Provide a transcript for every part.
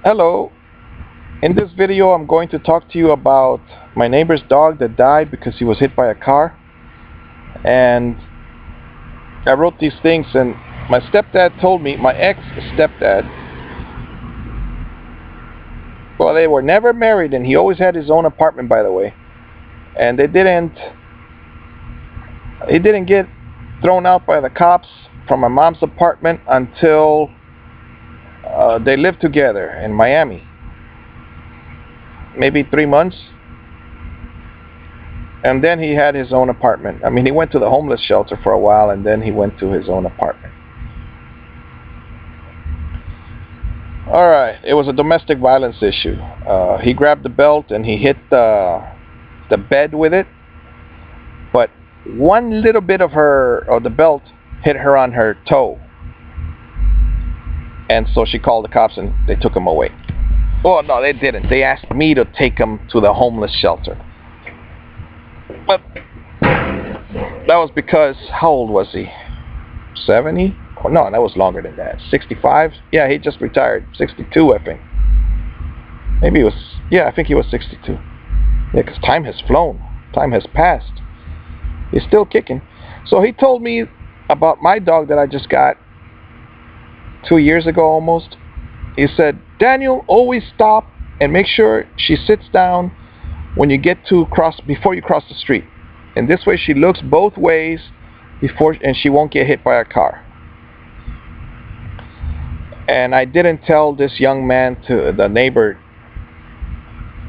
Hello. In this video I'm going to talk to you about my neighbor's dog that died because he was hit by a car. And I wrote these things, and my stepdad told me, my ex-stepdad, well, they were never married, and he always had his own apartment, by the way, and he didn't get thrown out by the cops from my mom's apartment until they lived together in Miami. Maybe 3 months, and then he had his own apartment. I mean, he went to the homeless shelter for a while, and then he went to his own apartment. All right, it was a domestic violence issue. He grabbed the belt and he hit the bed with it, but one little bit of the belt hit her on her toe, and so she called the cops and they took him away. Oh, no, they didn't. They asked me to take him to the homeless shelter. But that was because, how old was he? 70? Oh, no, that was longer than that. 65? Yeah, he just retired. 62, I think. Maybe he was, yeah, I think he was 62. Yeah, because time has flown. Time has passed. He's still kicking. So he told me about my dog that I just got 2 years ago almost. He said, Daniel, always stop and make sure she sits down when you get to before you cross the street. And this way she looks both ways and she won't get hit by a car. And I didn't tell this young man, to the neighbor,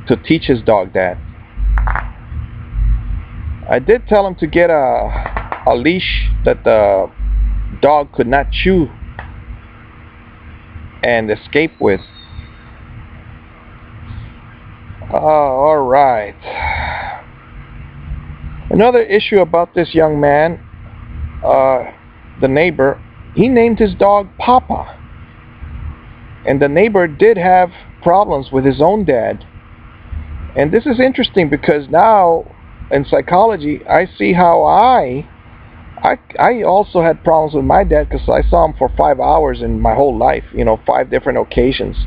to teach his dog that. I did tell him to get a leash that the dog could not chew and escape with. All right. Another issue about this young man, the neighbor, he named his dog Papa. And the neighbor did have problems with his own dad. And this is interesting because now in psychology I see how I also had problems with my dad, because I saw him for 5 hours in my whole life, 5 different occasions.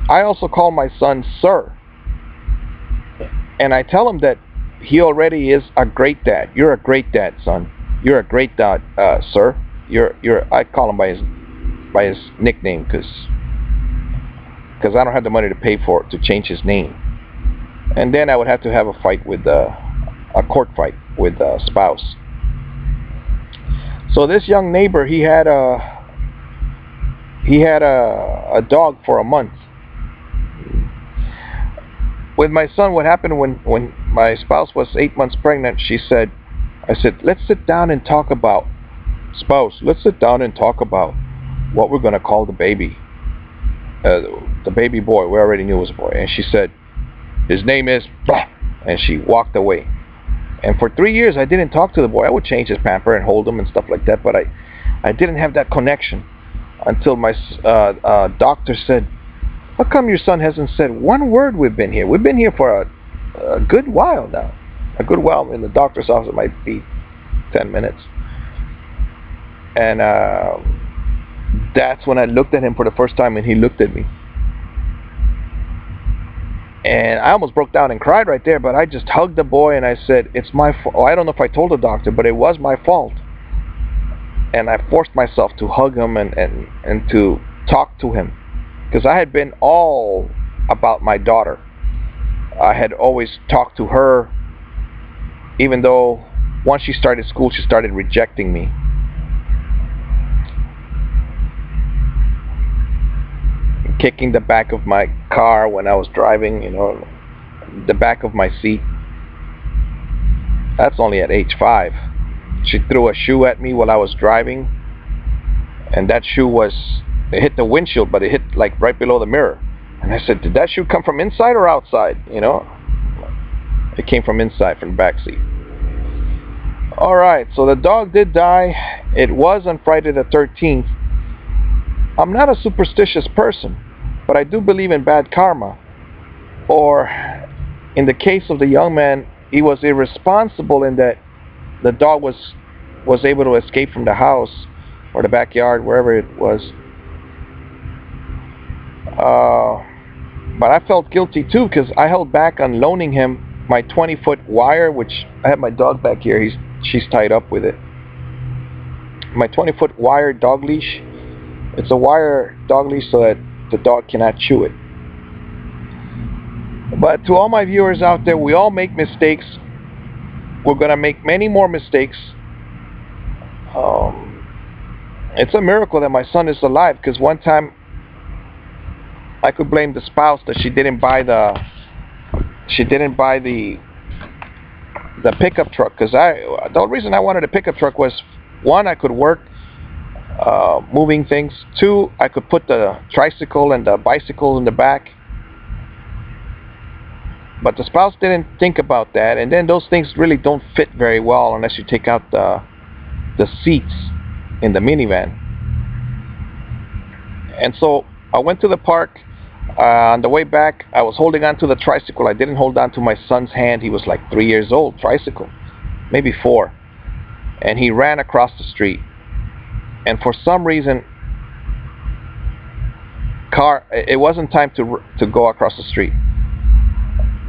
I also call my son Sir, and I tell him that he already is a great dad. You're a great dad, son. You're a great dad, Sir. I call him by his nickname because I don't have the money to pay for it to change his name, and then I would have to have a fight with a court fight with a spouse. So this young neighbor, he had a dog for a month. With my son, what happened when my spouse was 8 months pregnant, I said, let's sit down and talk about, let's sit down and talk about what we're going to call the baby. The baby boy, we already knew it was a boy. And she said, his name is blah, and she walked away. And for 3 years, I didn't talk to the boy. I would change his pamper and hold him and stuff like that, but I didn't have that connection until my doctor said, how come your son hasn't said one word? We've been here. We've been here for a good while now. A good while. In the doctor's office, it might be 10 minutes. And that's when I looked at him for the first time, and he looked at me. And I almost broke down and cried right there, but I just hugged the boy and I said, it's my fault. I don't know if I told the doctor, but it was my fault. And I forced myself to hug him and to talk to him, because I had been all about my daughter. I had always talked to her, even though once she started school, she started rejecting me. Kicking the back of my car when I was driving, the back of my seat. That's only at age 5. She threw a shoe at me while I was driving, and that shoe it hit the windshield, but it hit like right below the mirror. And I said, did that shoe come from inside or outside? It came from inside, from the back seat. All right, so the dog did die. It was on Friday the 13th. I'm not a superstitious person, but I do believe in bad karma. Or in the case of the young man, he was irresponsible in that the dog was able to escape from the house or the backyard, wherever it was. But I felt guilty too because I held back on loaning him my 20-foot wire, which I have my dog back here. She's tied up with it. My 20-foot wire dog leash. It's a wire dog leash so that the dog cannot chew it. But to all my viewers out there, we all make mistakes. We're going to make many more mistakes. It's a miracle that my son is alive, because one time I could blame the spouse that she didn't buy the pickup truck, because the reason I wanted a pickup truck was, one, I could work moving things. Two, I could put the tricycle and the bicycle in the back. But the spouse didn't think about that, and then those things really don't fit very well unless you take out the seats in the minivan. And so I went to the park. On the way back, I was holding on to the tricycle. I didn't hold on to my son's hand. He was like 3 years old, tricycle, maybe 4. And he ran across the street. And for some reason, it wasn't time to go across the street.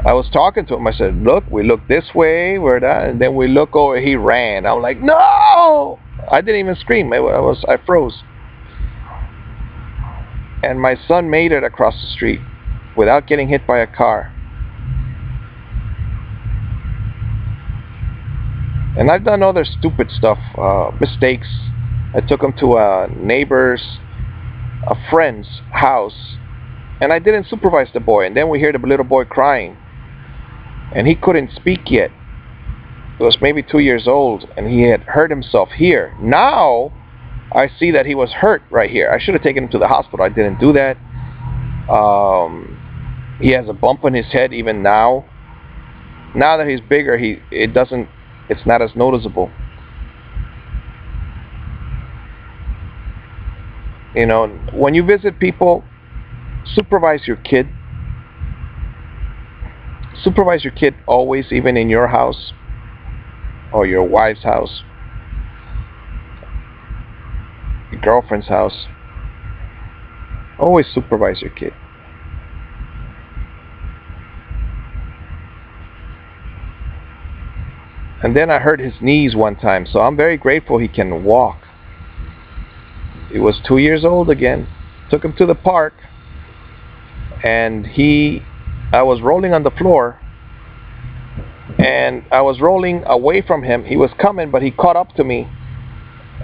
I was talking to him. I said, look, we look this way, we're that, and then we look over. He ran. I'm like, no! I didn't even scream. I froze. And my son made it across the street without getting hit by a car. And I've done other stupid stuff, mistakes. I took him to a friend's house, and I didn't supervise the boy. And then we hear the little boy crying, and he couldn't speak yet. He was maybe 2 years old, and he had hurt himself here. Now I see that he was hurt right here. I should have taken him to the hospital. I didn't do that. He has a bump on his head even now. Now that he's bigger, it's not as noticeable. You know, when you visit people, supervise your kid. Supervise your kid always, even in your house or your wife's house, your girlfriend's house. Always supervise your kid. And then I hurt his knees one time, so I'm very grateful he can walk. He was 2 years old again. Took him to the park, and I was rolling on the floor, and I was rolling away from him. He was coming, but he caught up to me,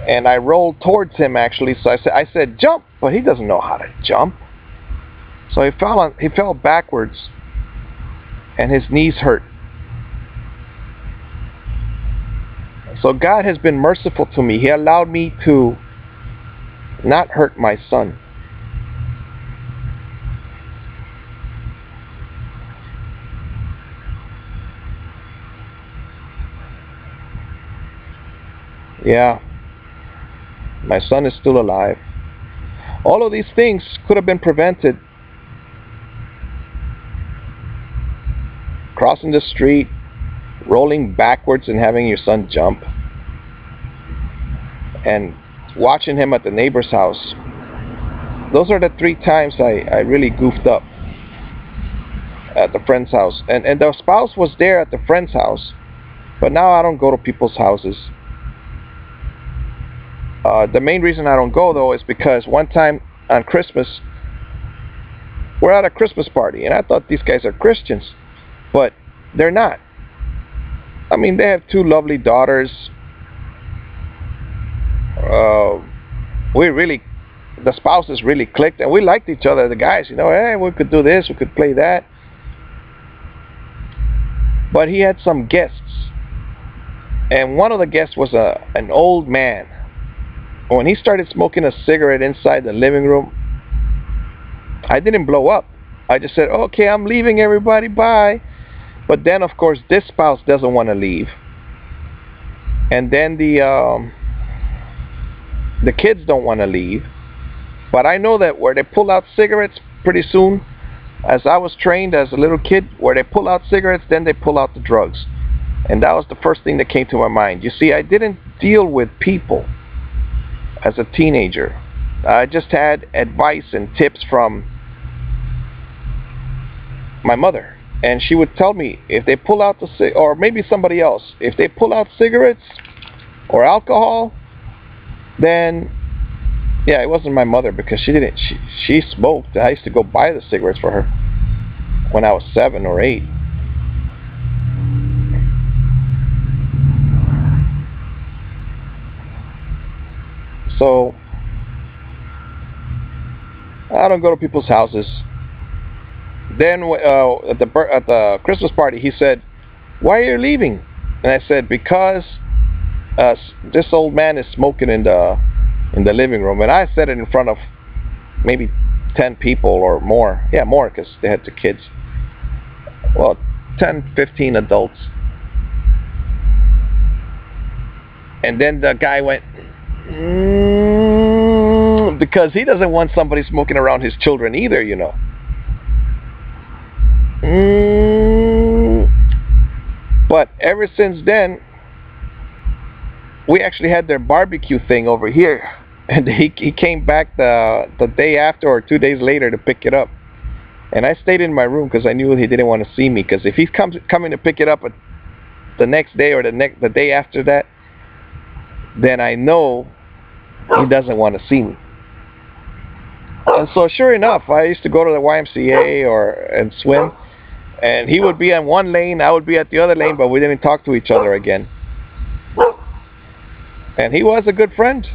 and I rolled towards him actually. So I said jump, but he doesn't know how to jump. So he fell backwards, and his knees hurt. So God has been merciful to me. He allowed me to not hurt my son. Yeah, my son is still alive. All of these things could have been prevented. Crossing the street, rolling backwards and having your son jump, and watching him at the neighbor's house. Those are the 3 times I really goofed up at the friend's house. And the spouse was there at the friend's house, but now I don't go to people's houses. The main reason I don't go, though, is because one time on Christmas, we're at a Christmas party, and I thought these guys are Christians, but they're not. I mean, they have 2 lovely daughters. The spouses really clicked, and we liked each other, the guys, you know, hey, we could do this, we could play that. But he had some guests, and one of the guests was an old man. When he started smoking a cigarette inside the living room, I didn't blow up. I just said, okay, I'm leaving, everybody, bye. But then, of course, this spouse doesn't want to leave. And then the kids don't want to leave. But I know that where they pull out cigarettes pretty soon, as I was trained as a little kid, where they pull out cigarettes, then they pull out the drugs. And that was the first thing that came to my mind. You see, I didn't deal with people as a teenager. I just had advice and tips from my mother, and she would tell me if they pull out the or maybe somebody else, if they pull out cigarettes or alcohol, then yeah, it wasn't my mother because she didn't. She smoked. I used to go buy the cigarettes for her when I was 7 or 8. So I don't go to people's houses. Then at the Christmas party, he said, "Why are you leaving?" And I said, "Because this old man is smoking in the living room." And I said it in front of maybe 10 people or more. Yeah, more, because they had the kids. Well, 10, 15 adults. And then the guy went, because he doesn't want somebody smoking around his children either, you know. But ever since then, we actually had their barbecue thing over here, and he came back the day after or 2 days later to pick it up, and I stayed in my room because I knew he didn't want to see me, because if he's coming to pick it up the next day or the day after that, then I know he doesn't want to see me. And so sure enough, I used to go to the YMCA and swim, and he would be on one lane, I would be at the other lane, but we didn't talk to each other again. And he was a good friend.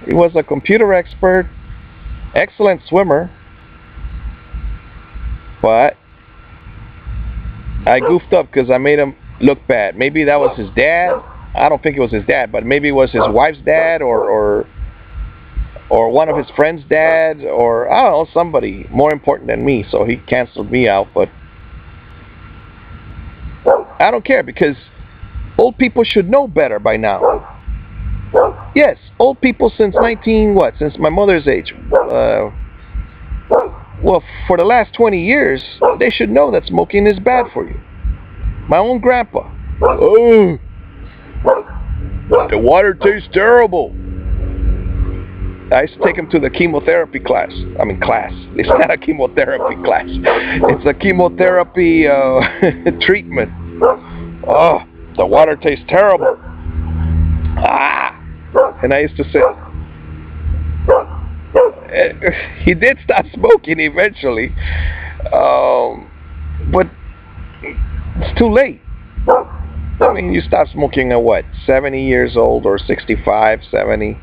He was a computer expert, excellent swimmer, but I goofed up because I made him look bad. Maybe that was his dad. I don't think it was his dad, but maybe it was his wife's dad or one of his friends' dad, or I don't know, somebody more important than me, so he canceled me out. But I don't care, because old people should know better by now. Yes, old people since since my mother's age. Well, for the last 20 years, they should know that smoking is bad for you. My own grandpa. Oh, the water tastes terrible. I used to take him to the chemotherapy class. Class. It's not a chemotherapy class. It's a chemotherapy treatment. Oh, the water tastes terrible. And I used to say, he did stop smoking eventually, but it's too late. I mean, you stop smoking at what, 70 years old or 65, 70?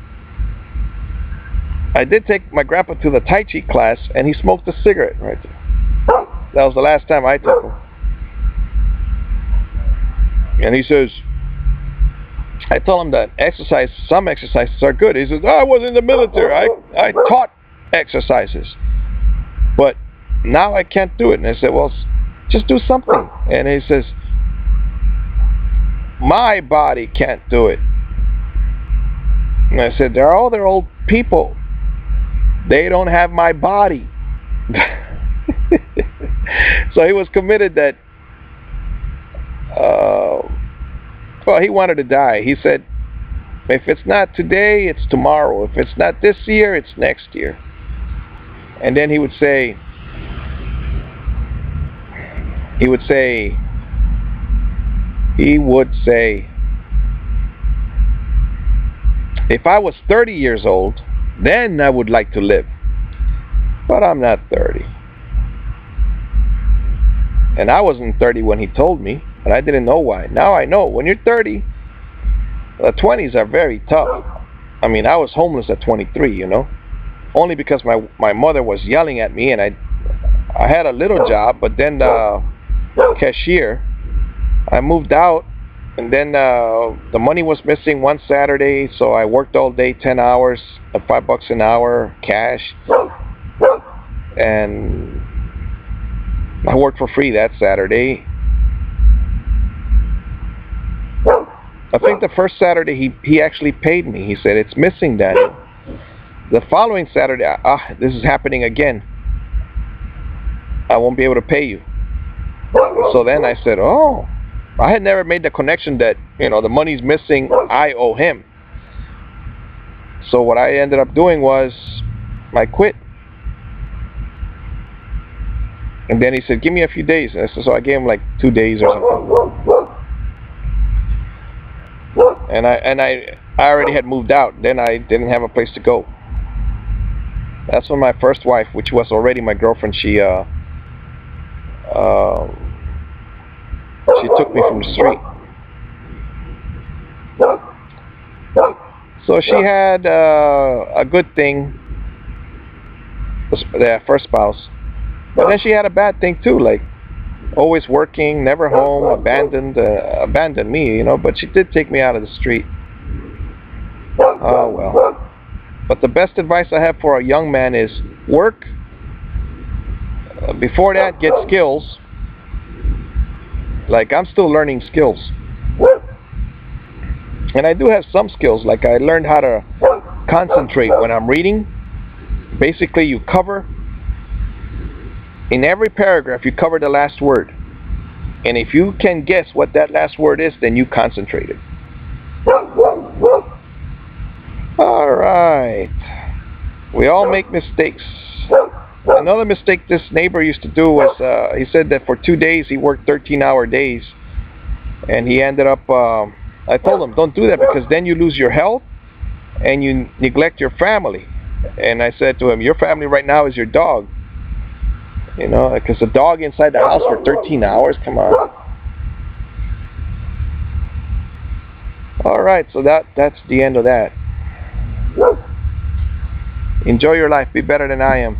I did take my grandpa to the Tai Chi class, and he smoked a cigarette right there. That was the last time I took him. And he says, I told him that some exercises are good. He says, I was in the military. I taught exercises. But now I can't do it. And I said, well, just do something. And he says, my body can't do it. And I said, they're all their old people. They don't have my body. So he was committed that, well, he wanted to die. He said, if it's not today, it's tomorrow. If it's not this year, it's next year. And then he would say, if I was 30 years old, then I would like to live. But I'm not 30. And I wasn't 30 when he told me, but I didn't know why. Now I know. When you're 30, the 20s are very tough. I mean, I was homeless at 23, you know. Only because my mother was yelling at me, and I had a little job, but then the cashier, I moved out, and then the money was missing one Saturday, so I worked all day, 10 hours, at $5 an hour, cash, and I worked for free that Saturday. I think the first Saturday he actually paid me. He said, it's missing, Daniel. The following Saturday, this is happening again. I won't be able to pay you. So then I said, oh, I had never made the connection that, you know, the money's missing, I owe him. So what I ended up doing was, I quit. And then he said, give me a few days. And so I gave him like 2 days or something. And I already had moved out. Then I didn't have a place to go. That's when my first wife, which was already my girlfriend, she took me from the street. So she had a good thing, the first spouse, but then she had a bad thing too, like always working, never home, abandoned me, you know. But she did take me out of the street. Oh well. But the best advice I have for a young man is work. Before that, get skills. Like I'm still learning skills. And I do have some skills, like I learned how to concentrate when I'm reading. Basically, you cover, in every paragraph, you cover the last word. And if you can guess what that last word is, then you concentrate it. Alright. We all make mistakes. Another mistake this neighbor used to do was, he said that for 2 days he worked 13-hour days. And he ended up... I told him, don't do that, because then you lose your health and you neglect your family. And I said to him, your family right now is your dog. You know, because a dog inside the house for 13 hours, come on. Alright, so that's the end of that. Enjoy your life. Be better than I am.